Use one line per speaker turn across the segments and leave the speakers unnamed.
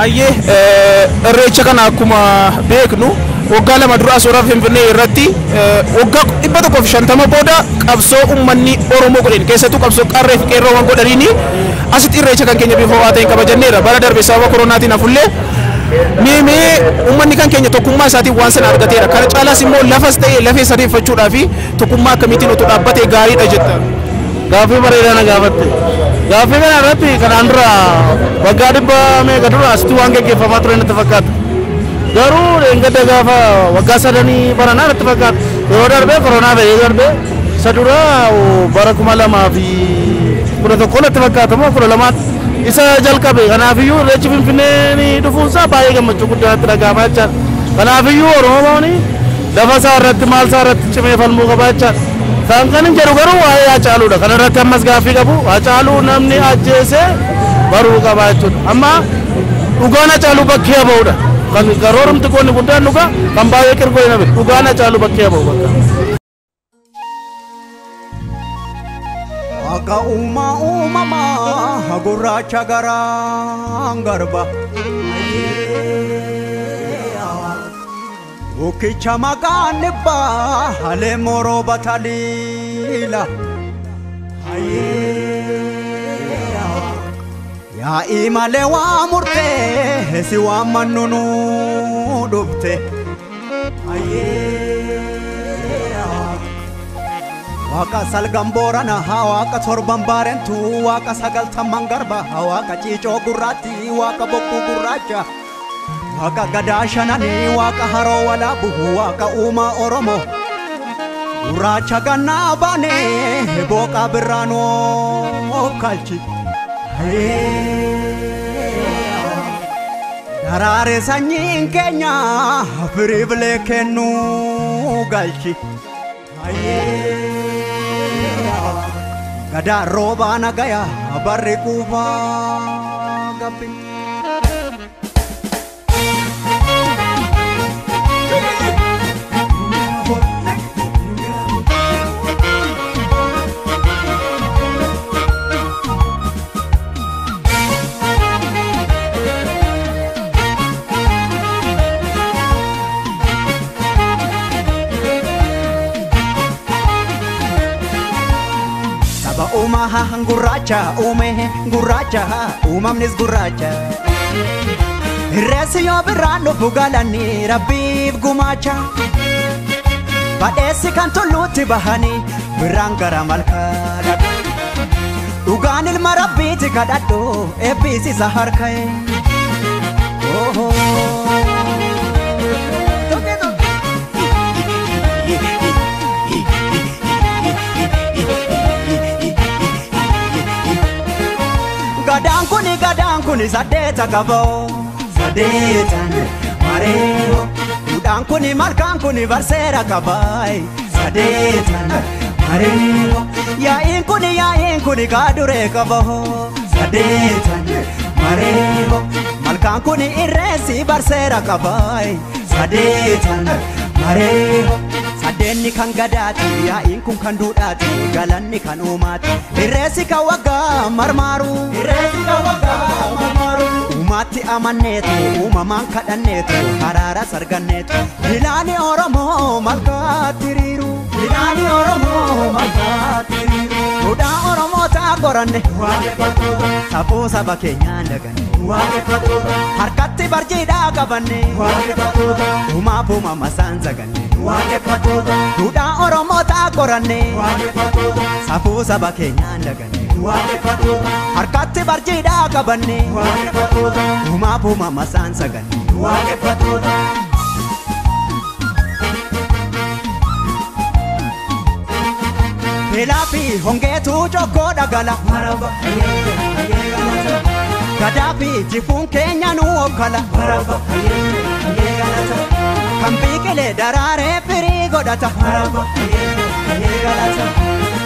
Aye, irreecha kana akkuma beeknu waggaa lama dura suuraa Finfinnee irratti waggaa 150 booda qabsoo uummanni Oromoo godhan keessattuu qabsoo qarree fi qeerroowwan godhaniini asitti irreecha kan keenya bifa waatiin kabajanneera. Bara darbe sababa koronaatiin hafullee mee uummanni kan keenya tokkummaa isaatiin waan sana argateera. Kana caalaas immoo lafas ta'ee lafee sadeeffachuudhaa fi tokkummaa akkamiitiin otoo dhaabbatee gaariidha jetta.
Gaaffii bareedaa na gaafatte. Gaaffii kana irratti kanaan dura waggaa dhibba meeqa dura asitti waan gaggeeffamaa ture natti fakkaata. Garuu eeggadda gaafa waggaa sadanii baranaa natti fakkaata. Yeroo darbee koronaa ba'ee darbee isa dura bara 2011 natti fakkaata moo 20 isa jalqabe. Kanaafiyyuu irreechi Finfinnee dhufuunsaa baay'ee gammachuu guddaa natti dhaga'amaa jechaadha. Kanaafiyyuu Oromoon lafa isaa irratti maal isaa irratti cimee falmuu qabaa jechaadha. Kan jedhu garuu waa'ee Hacaaluudha. Kana irratti ammas gaaffii qabu. Hacaaluu namni ajjeesee baruu qaba jechuudha. Amma dhugaan Hacaaluu bakkee ba'uudha. Kan garoorumti qoonni guddaan dhugaa kan baay'ee qirqoo hin hafe. Dhugaan Hacaaluu bakkee ba'u bakka.
Akka uumamaa gurraacha garaan garba. Ukicha magane ba hale moro batalila ya imale wa murte si wa manunu dubte waka salgambora na hawa ka torban barentu waka sagal tamangarba hawa ka chicho gurati waka bokku guracha waka gadashanani waka haro wala buhu waka uma Oromo guracha ganna bane boka birano kalchi darare sanyin Kenya prible kenu galchi gada roba nagaya barri kuba gapi Umaha guracha guracha umamnis guracha Resi yo birano fugalani rabib gumacha Badesi kan toluti bahani birangara malkala Uganil marabiti kadado ebisi saharkai Oh Gadang kuni sadeta kabo sadetan mareo Udang kuni malkang kuni varsera kabai sadetan mareo Ya in kuni kadure kabo sadetan mareo Malkang kuni irresi varsera kabai sadetan mareo Sadeni kan gadati ya in kun kan dudati galanni kan umati irresi ka waga marmaru umati amanetu umaman kadannetu harara sargannetu bilani Oromo makatiriru uda Oromo ta goranne sabu saba Kenya ndagane harkatti barjida qabanne puma masanza ganne uda Oromo ta goranne sabu saba Kenya ndagane waaqeffatoota harkatti barjiidhaa qabanne waaqeffatoota uumaa buuma masaan saganne waaqeffatoota beelaa fi hongeetu cokkoo dhagala maraba gadaa fi jifuun keenya nu okkala maraba kan biqilee daraaree firii godhata maraba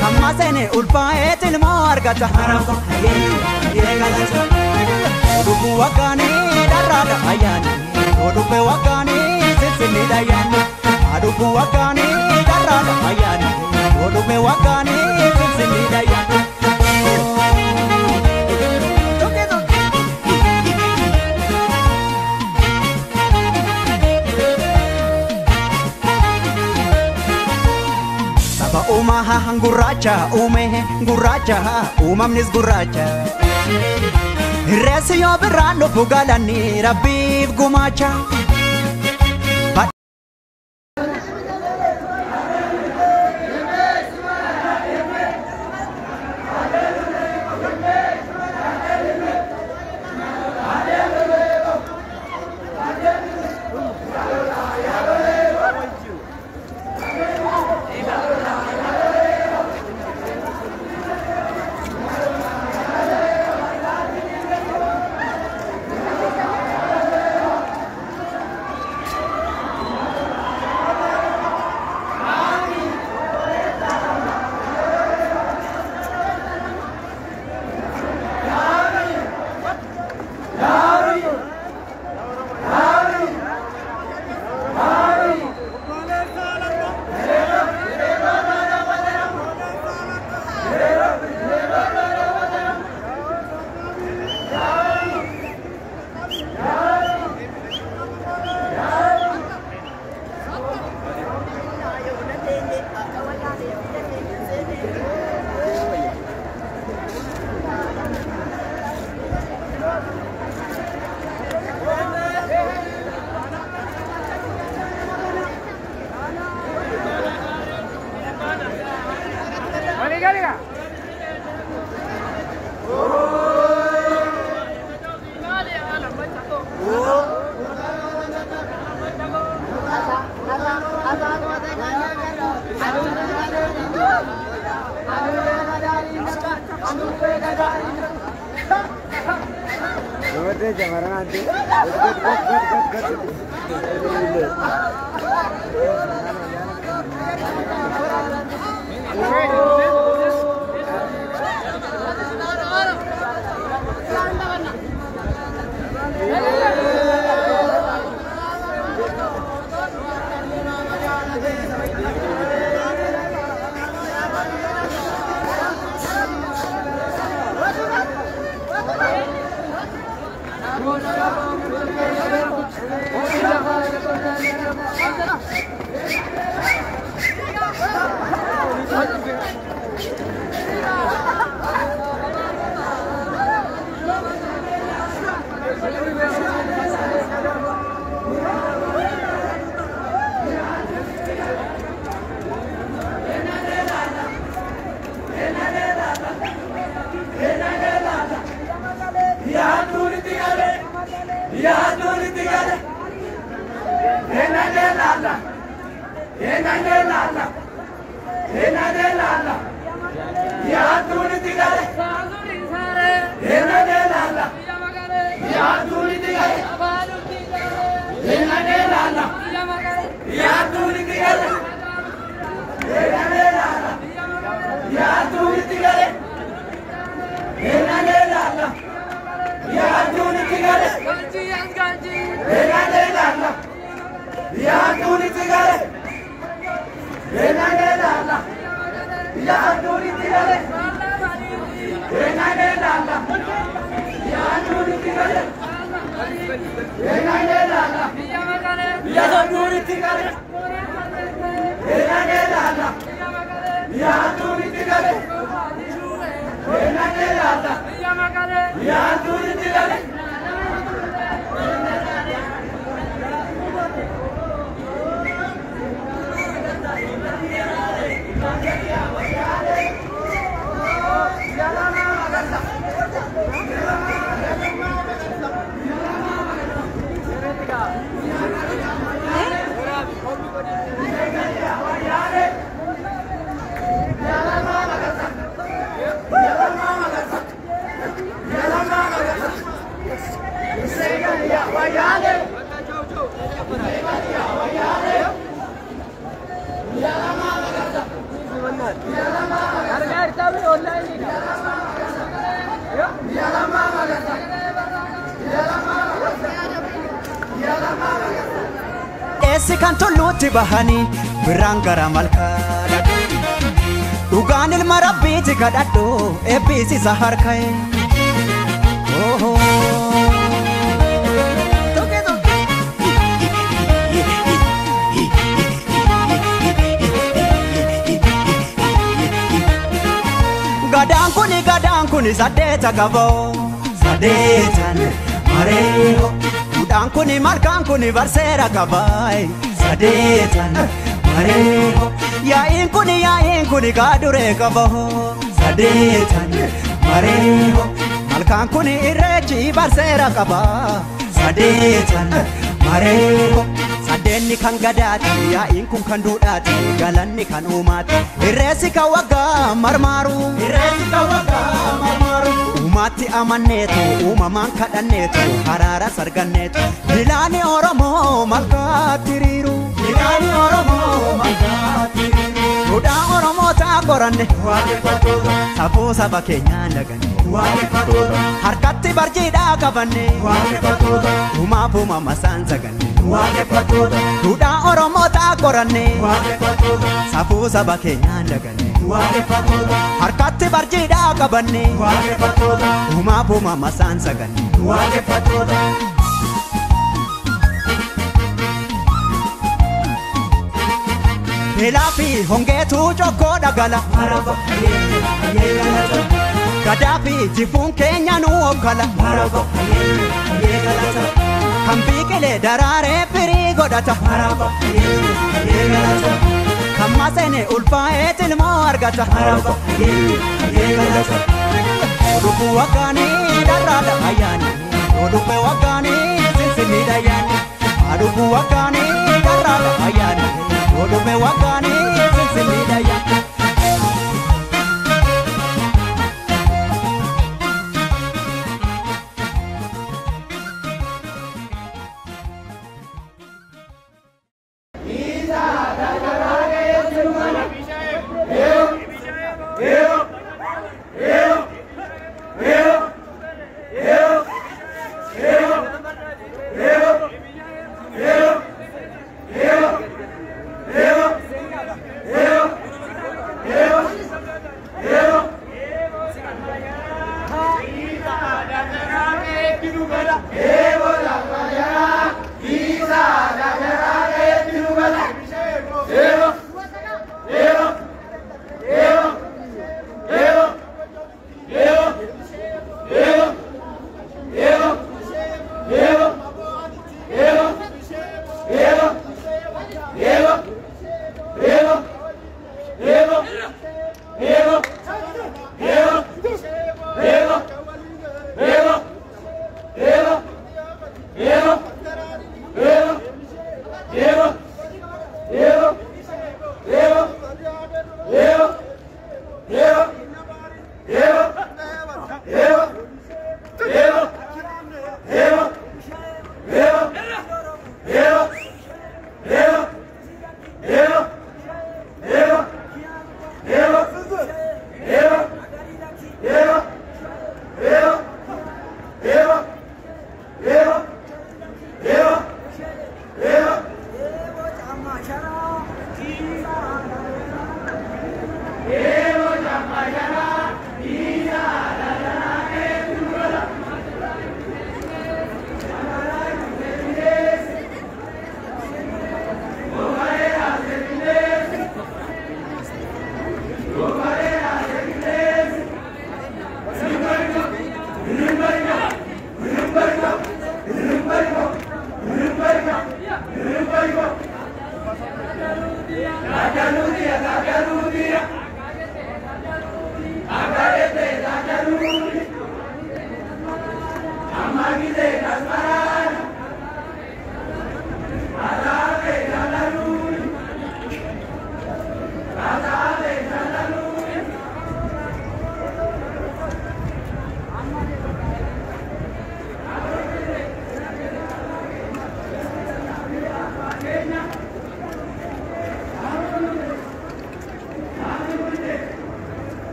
kan maseene ulfaa'ee tilmoo argata maraba odubbu waggaanii dharraadha ayyaani odubbe waggaanii sissinni dhayyaani adubbu waggaanii dharraadha ayyaani odubbe waggaanii sissinni dhayyaani Umaha gurraacha uume gurraacha uumamnis gurraacha Reessi yoo birraan dhufu galanii rabbiif gumaacha Duumessi kan tulluutti bahanii birraan gara malkaa dhaqu. Dhugaan ilma rabbiiti kadhadhu eebbisiisa harka'e. Gadaan kuni saddeeta qaboo saddeetan mareeho. Duudhaan kuni malkaan kuni barseera qabaay saddeetan mareeho. Yaa'iin kuni gaaduree qaboo saddeetan mareeho. Malkaan kuni irreechi barseera qabaa saddeetan mareeho. Saddeenni kan gadaati yaa'iin kun kan duudhaati galanni kan uumaati. Irreessi kan waggaa marmaaru uumaatti amanneetu uumamaan kadhanneetu haraara sarganneetu. Bilaani Oromoo malkaatti hiriiru duudhaa Oromoo ta'a qoranne safuu saba keenyaan daganne harkatti barjiidhaa qabanne uumaaf uumama isaan saganne. Duudhaa Oromoo ta'a qoranne safuu saba keenyaan daganne harkatti barjiidhaa qabanne uumaaf uumama isaan saganne. Beelaa fi hongeetu cokkoo dhagala gadaa fi jifuun keenya nu hoggala. Kan biqilee daraaree firii godhata kan maseene ulfaa'ee tilmoo argata. Oduu waggaanii dharraadha ayyaani oduu waggaanii sinsinniidha ayyaani oduu waggaanii dharraadha ayyaani oduu waggaanii sinsinniidha ayyaani.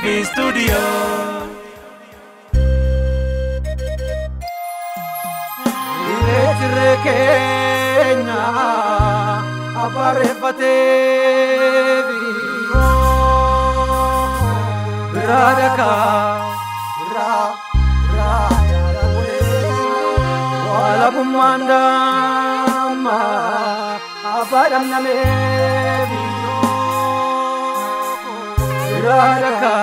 Coffee Studio.
Irreechirree keenya abareeffateefi biraa dhakaa walabummaan damma abbaa dhabnameefi biraa dhakaa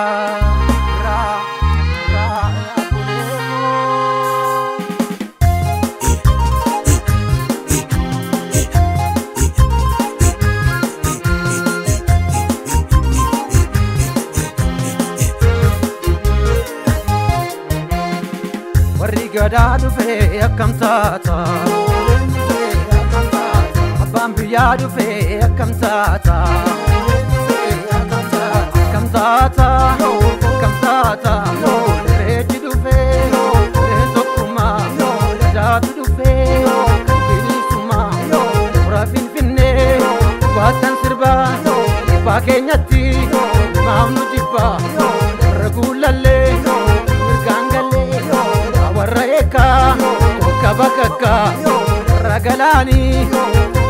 Gadaa dhufee akkam taata abbaan biyyaa dhufee akkam taata akkam taata reechi dhufee reen tokkummaa gadaatu dhufee bilisummaa mura finfinnee baattan sirbaa dhibbaa keenyatti maamnu jibbaa warra guulallee mirgaan gallee warra eekaa tokka bakakka ragalani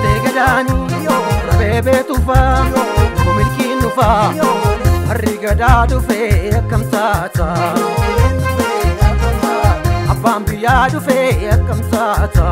teegadani rabeebee tufaa milkiin nufaa harri gadaa dhufee akkam taata abbaan biyyaa dhufee akkam taata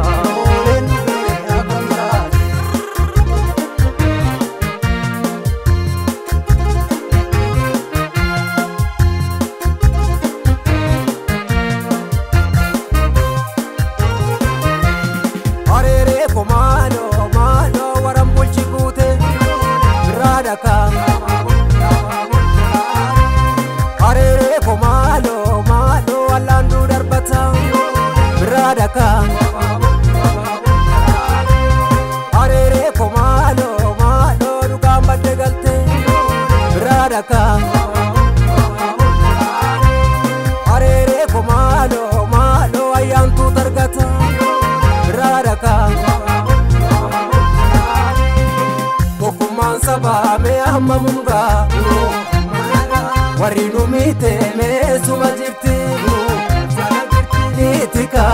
Arere komalo malo dugaan badde galte biradaka Arere komalo malo ayyaantu targata biradaka Tokkummaan sabaa mee amma mungaa warri nu miite mee suma jirti Nitika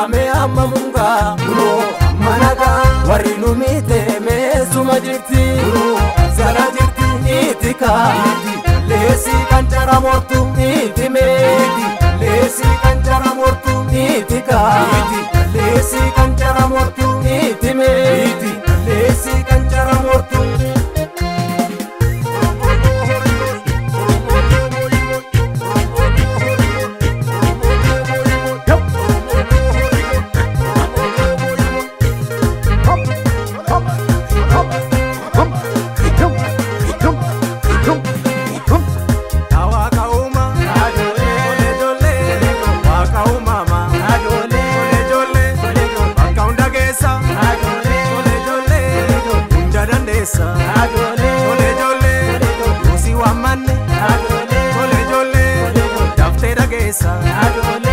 me amma munga bro managa wari nu mite me suma jirti bro sala jirti itika lesi kanjara mortu itime lesi kanjara mortu itika lesi kanjara mortu itime lesi kanjara mortu Ole jole, Lucy Wamane, ole jole, Dafte Dagesa.